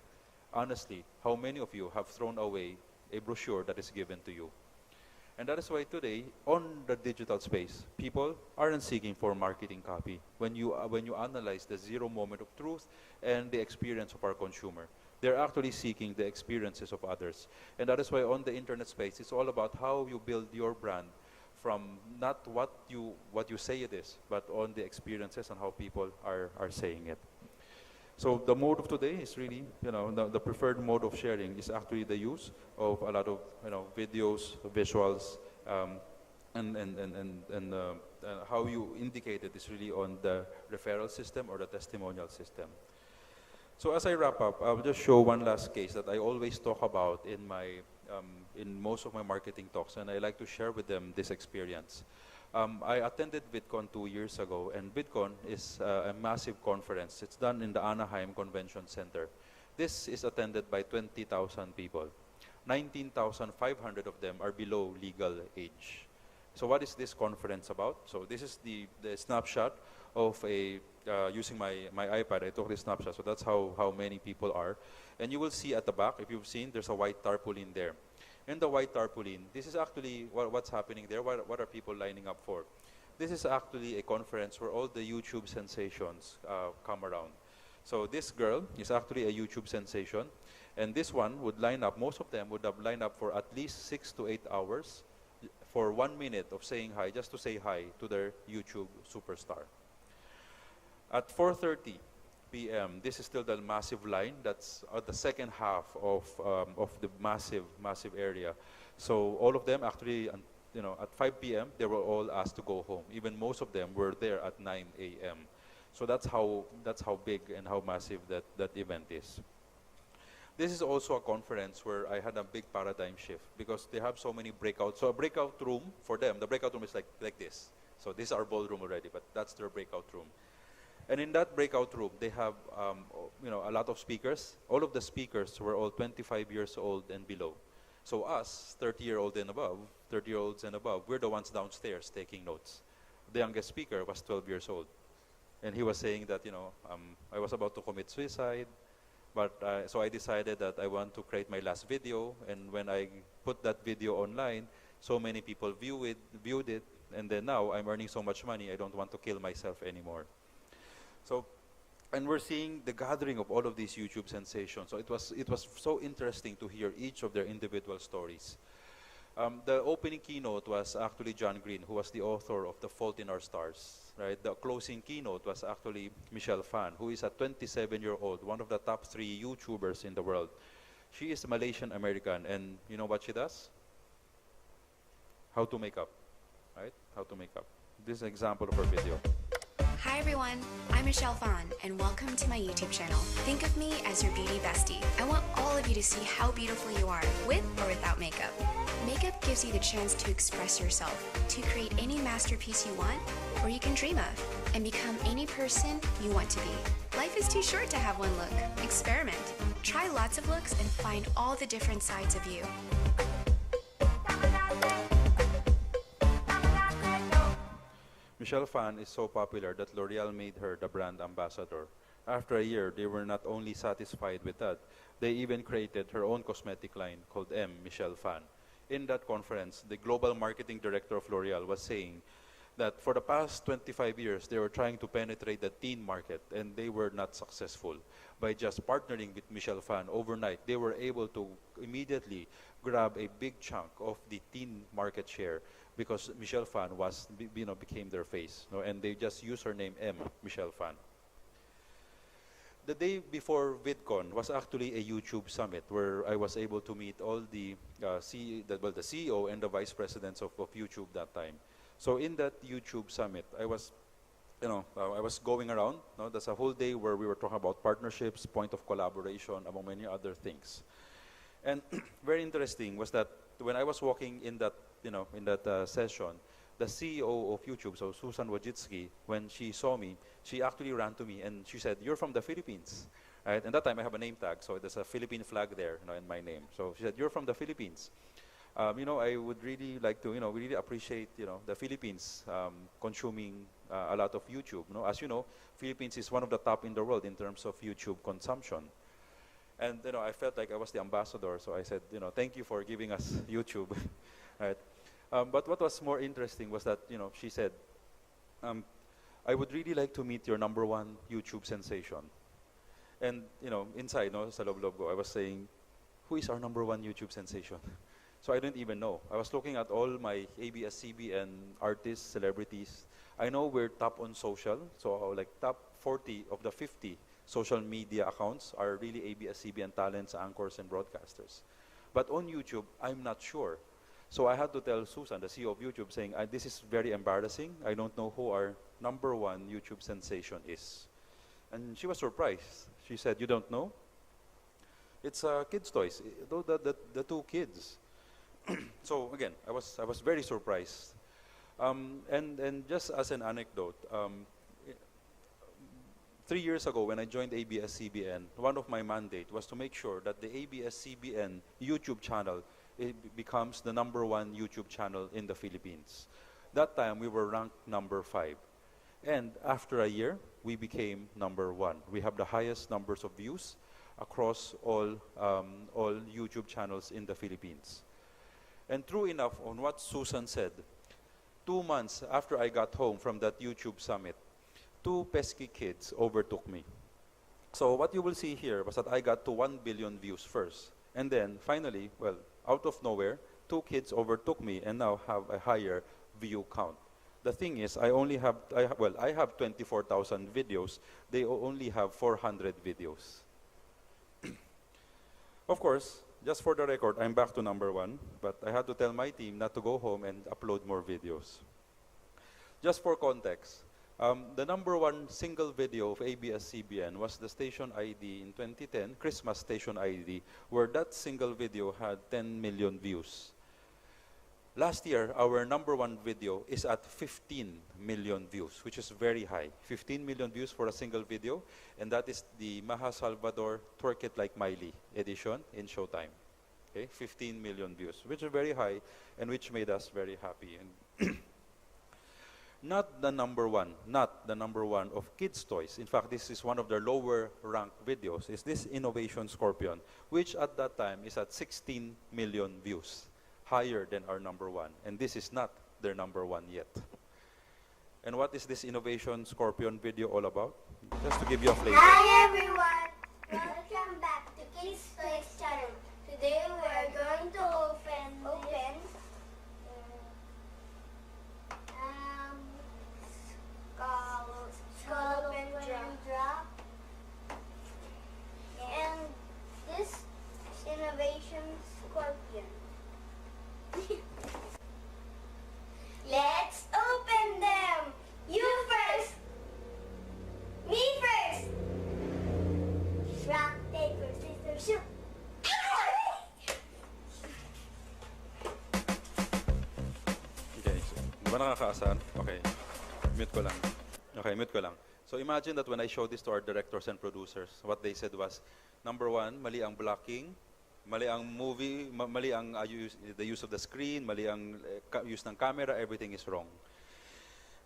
Honestly, how many of you have thrown away a brochure that is given to you? And that is why today, on the digital space, people aren't seeking for marketing copy. When you analyze the 0 moment of truth and the experience of our consumer, they're actually seeking the experiences of others. And that is why on the internet space, it's all about how you build your brand from not what you say it is, but on the experiences and how people are saying it. So the mode of today is really, the preferred mode of sharing is actually the use of a lot of, videos, visuals, and how you indicate it is really on the referral system or the testimonial system. So as I wrap up, I'll just show one last case that I always talk about in most of my marketing talks, and I like to share with them this experience. I attended VidCon 2 years ago, and VidCon is a massive conference. It's done in the Anaheim Convention Center. This is attended by 20,000 people. 19,500 of them are below legal age. So what is this conference about? So this is the snapshot of using my iPad. I took this snapshot, so that's how many people are. And you will see at the back, if you've seen, there's a white tarpaulin there. In the white tarpaulin, this is actually what's happening there. What are people lining up for? This is actually a conference where all the YouTube sensations come around. So this girl is actually a YouTube sensation, and this one would line up, most of them would have lined up for at least 6 to 8 hours, for 1 minute of saying hi, just to say hi to their YouTube superstar. At 4:30 p.m., this is still the massive line. That's the second half of the massive area. So all of them actually, at 5 p.m., they were all asked to go home. Even most of them were there at 9 a.m. So that's how big and how massive that event is. This is also a conference where I had a big paradigm shift because they have so many breakouts. So a breakout room for them, the breakout room is like this. So this is our ballroom already, but that's their breakout room. And in that breakout room, they have a lot of speakers. All of the speakers were all 25 years old and below. So us, 30-year-olds and above, we're the ones downstairs taking notes. The youngest speaker was 12 years old. And he was saying that, I was about to commit suicide, but so I decided that I want to create my last video. And when I put that video online, so many people viewed it, and then now I'm earning so much money, I don't want to kill myself anymore. So, and we're seeing the gathering of all of these YouTube sensations. So it was so interesting to hear each of their individual stories. The opening keynote was actually John Green, who was the author of The Fault in Our Stars. Right? The closing keynote was actually Michelle Phan, who is a 27-year-old, one of the top 3 YouTubers in the world. She is Malaysian American, and you know what she does? How to make up, right? How to make up. This is an example of her video. Hi everyone, I'm Michelle Phan, and welcome to my YouTube channel. Think of me as your beauty bestie. I want all of you to see how beautiful you are, with or without makeup. Makeup gives you the chance to express yourself, to create any masterpiece you want, or you can dream of, and become any person you want to be. Life is too short to have one look. Experiment. Try lots of looks and find all the different sides of you. Michelle Phan is so popular that L'Oreal made her the brand ambassador. After a year, they were not only satisfied with that, they even created her own cosmetic line called M. Michelle Phan. In that conference, the global marketing director of L'Oreal was saying that for the past 25 years, they were trying to penetrate the teen market, and they were not successful. By just partnering with Michelle Phan overnight, they were able to immediately grab a big chunk of the teen market share because Michelle Phan became their face, and they just used her name M, Michelle Phan. The day before VidCon was actually a YouTube summit where I was able to meet all the CEO and the vice presidents of YouTube that time. So in that YouTube summit, I was going around. That's a whole day where we were talking about partnerships, point of collaboration, among many other things. And very interesting was that when I was walking in that session, the CEO of YouTube, so Susan Wojcicki, when she saw me, she actually ran to me and she said, "You're from the Philippines." Right? And that time I have a name tag, so there's a Philippine flag there in my name. So she said, "You're from the Philippines. I would really like to, we really appreciate, the Philippines consuming a lot of YouTube. As you know, Philippines is one of the top in the world in terms of YouTube consumption." And, I felt like I was the ambassador, so I said, "Thank you for giving us YouTube." Right? But what was more interesting was that, she said, "I would really like to meet your #1 YouTube sensation." And, inside, sa loob-loob ko, I was saying, who is our #1 YouTube sensation? So I didn't even know. I was looking at all my ABS-CBN artists, celebrities. I know we're top on social, so like top 40 of the 50 social media accounts are really ABS-CBN talents, anchors, and broadcasters. But on YouTube, I'm not sure. So I had to tell Susan, the CEO of YouTube, saying, "This is very embarrassing. I don't know who our #1 YouTube sensation is." And she was surprised. She said, "You don't know? It's kids' toys, the 2 kids." So again, I was very surprised. And just as an anecdote, 3 years ago when I joined ABS-CBN, one of my mandate was to make sure that the ABS-CBN YouTube channel becomes the #1 YouTube channel in the Philippines. That time we were ranked #5. And after a year, we became #1. We have the highest numbers of views across all YouTube channels in the Philippines. And true enough, on what Susan said, 2 months after I got home from that YouTube summit, 2 pesky kids overtook me. So what you will see here was that I got to 1 billion views first. And then finally, out of nowhere, 2 kids overtook me and now have a higher view count. The thing is, I have 24,000 videos. They only have 400 videos. Of course, just for the record, I'm back to number 1, but I had to tell my team not to go home and upload more videos. Just for context, the number 1 single video of ABS-CBN was the station ID in 2010, Christmas station ID, where that single video had 10 million views. Last year, our number 1 video is at 15 million views, which is very high. 15 million views for a single video, and that is the Maha Salvador Twerk It Like Miley edition in Showtime. Okay, 15 million views, which is very high, and which made us very happy. And not the number one of kids' toys. In fact, this is one of their lower ranked videos, is this Innovation Scorpion, which at that time is at 16 million views. Higher than our number 1, and this is not their number 1 yet. And what is this Innovation Scorpion video all about? Just to give you a flavor. Hi everyone, welcome back to Kids Toys channel. Today we are going to open Scorpion Drop, and this Innovation Scorpion. Let's open them! You first! Me first! Rock, paper, scissors, shoot! Okay, so, di ba nakakaasar? Okay, mute ko lang. Okay, mute ko lang. So imagine that when I showed this to our directors and producers, what they said was, number 1, mali ang blocking, mali ang movie, mali ang the use of the screen, mali ang use ng camera, everything is wrong.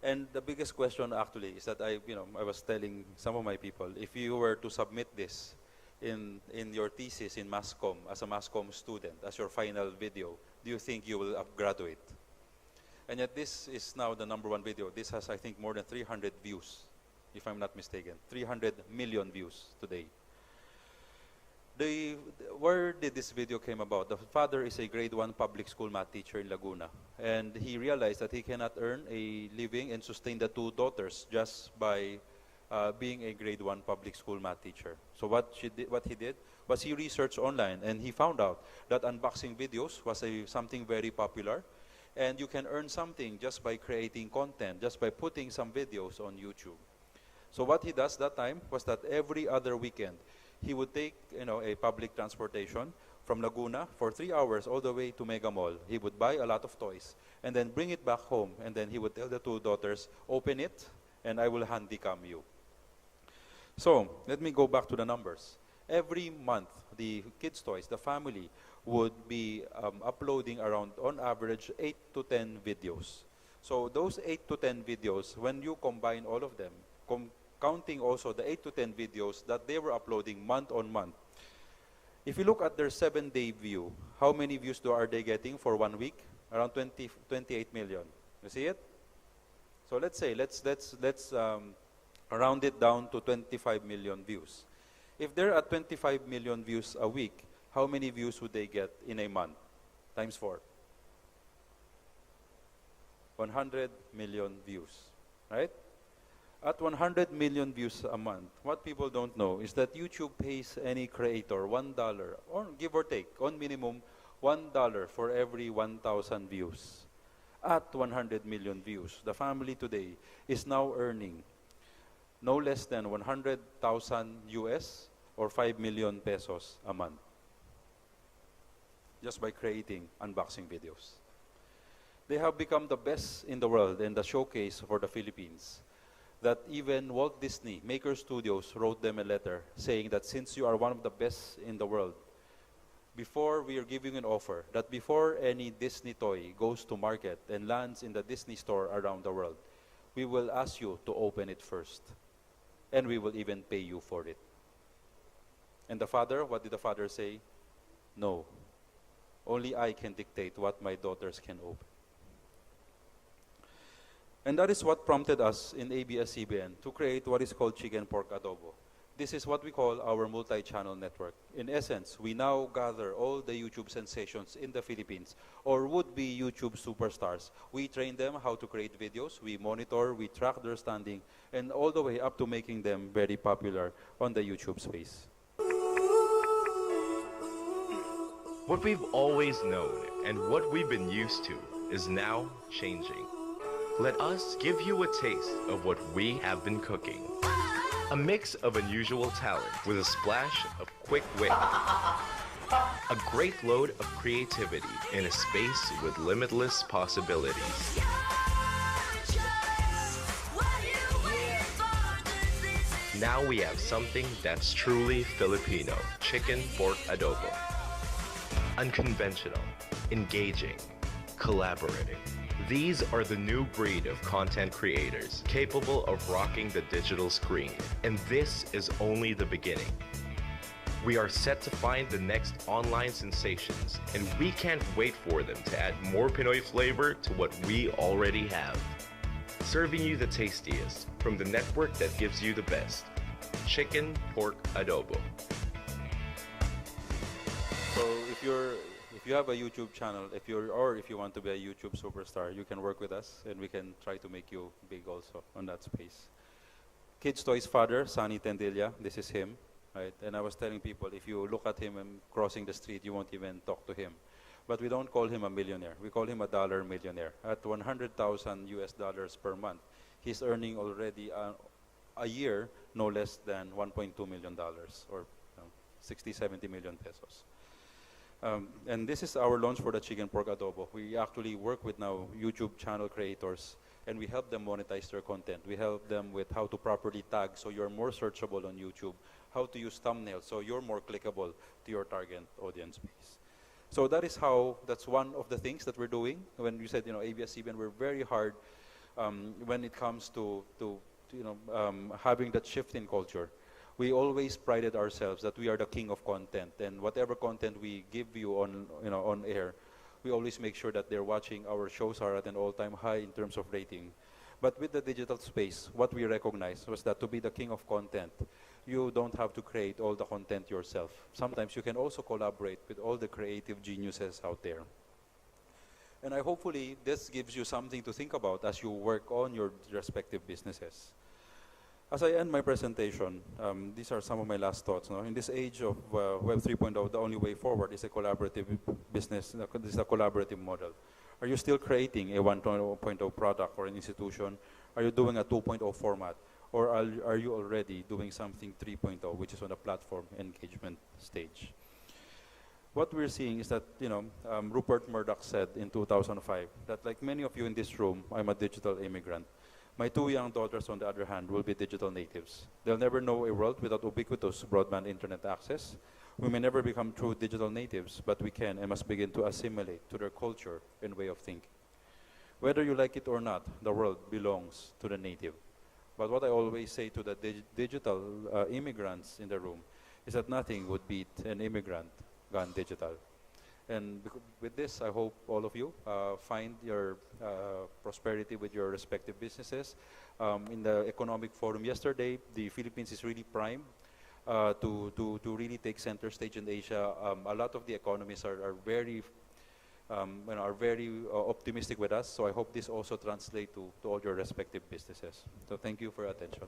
And the biggest question actually is that I was telling some of my people, if you were to submit this in your thesis in mass comm, as a mass comm student, as your final video, do you think you will graduate? And yet this is now the number 1 video. This has, I think, more than 300 views, if I'm not mistaken. 300 million views today. Where did this video came about? The father is a grade 1 public school math teacher in Laguna, and he realized that he cannot earn a living and sustain the 2 daughters just by being a grade 1 public school math teacher. So what he did was he researched online, and he found out that unboxing videos was something very popular, and you can earn something just by creating content, just by putting some videos on YouTube. So what he does that time was that every other weekend, he would take a public transportation from Laguna for 3 hours all the way to Mega Mall. He would buy a lot of toys and then bring it back home, and then he would tell the 2 daughters, open it and I will handycam you. So let me go back to the numbers. Every month, the kids' toys, the family, would be uploading around, on average, 8 to 10 videos. So those 8 to 10 videos, when you combine all of them, counting also the 8 to 10 videos that they were uploading month on month. If you look at their 7-day view, how many views are they getting for 1 week? Around 28 million. You see it? So let's say, let's round it down to 25 million views. If they're at 25 million views a week, how many views would they get in a month? Times 4. 100 million views, right? At 100 million views a month, what people don't know is that YouTube pays any creator $1, or give or take, on minimum $1 for every 1,000 views. At 100 million views, the family today is now earning no less than 100,000 US or 5 million pesos a month, just by creating unboxing videos. They have become the best in the world and the showcase for the Philippines, that even Walt Disney, Maker Studios, wrote them a letter saying that since you are one of the best in the world, before we are giving an offer, that before any Disney toy goes to market and lands in the Disney store around the world, we will ask you to open it first, and we will even pay you for it. And the father, what did the father say? No, only I can dictate what my daughters can open. And that is what prompted us in ABS-CBN to create what is called chicken pork adobo. This is what we call our multi-channel network. In essence, we now gather all the YouTube sensations in the Philippines or would-be YouTube superstars. We train them how to create videos, we monitor, we track their standing, and all the way up to making them very popular on the YouTube space. What we've always known and what we've been used to is now changing. Let us give you a taste of what we have been cooking. A mix of unusual talent with a splash of quick wit. A great load of creativity in a space with limitless possibilities. Now we have something that's truly Filipino, chicken pork adobo. Unconventional, engaging, collaborating. These are the new breed of content creators capable of rocking the digital screen, and this is only the beginning. We are set to find the next online sensations, and we can't wait for them to add more Pinoy flavor to what we already have. Serving you the tastiest from the network that gives you the best. Chicken pork adobo. So if you have a YouTube channel, if you want to be a YouTube superstar, you can work with us and we can try to make you big also on that space. Kids Toys father, Sunny Tendilla, this is him, right? And I was telling people, if you look at him and crossing the street, you won't even talk to him. But we don't call him a millionaire. We call him a dollar millionaire. At $100,000 US per month, he's earning already a year no less than $1.2 million or 60, 70 million pesos. And this is our launch for the chicken pork adobo. We actually work with now YouTube channel creators and we help them monetize their content. We help them with how to properly tag so you're more searchable on YouTube, how to use thumbnails so you're more clickable to your target audience base. So that's one of the things that we're doing. When you said, ABS-CBN, we're very hard when it comes to having that shift in culture. We always prided ourselves that we are the king of content, and whatever content we give you on air, we always make sure that they're watching. Our shows are at an all-time high in terms of rating. But with the digital space, what we recognized was that to be the king of content, you don't have to create all the content yourself. Sometimes you can also collaborate with all the creative geniuses out there. And hopefully this gives you something to think about as you work on your respective businesses. As I end my presentation, these are some of my last thoughts. In this age of Web 3.0, the only way forward is a collaborative business, this is a collaborative model. Are you still creating a 1.0 product for an institution? Are you doing a 2.0 format? Or are you already doing something 3.0, which is on the platform engagement stage? What we're seeing is that, Rupert Murdoch said in 2005 that like many of you in this room, I'm a digital immigrant. My two young daughters, on the other hand, will be digital natives. They'll never know a world without ubiquitous broadband internet access. We may never become true digital natives, but we can and must begin to assimilate to their culture and way of thinking. Whether you like it or not, the world belongs to the native. But what I always say to the digital immigrants in the room is that nothing would beat an immigrant gone digital. And with this, I hope all of you find your prosperity with your respective businesses. In the economic forum yesterday, the Philippines is really primed to really take center stage in Asia. A lot of the economies are very optimistic with us. So I hope this also translates to all your respective businesses. So thank you for your attention.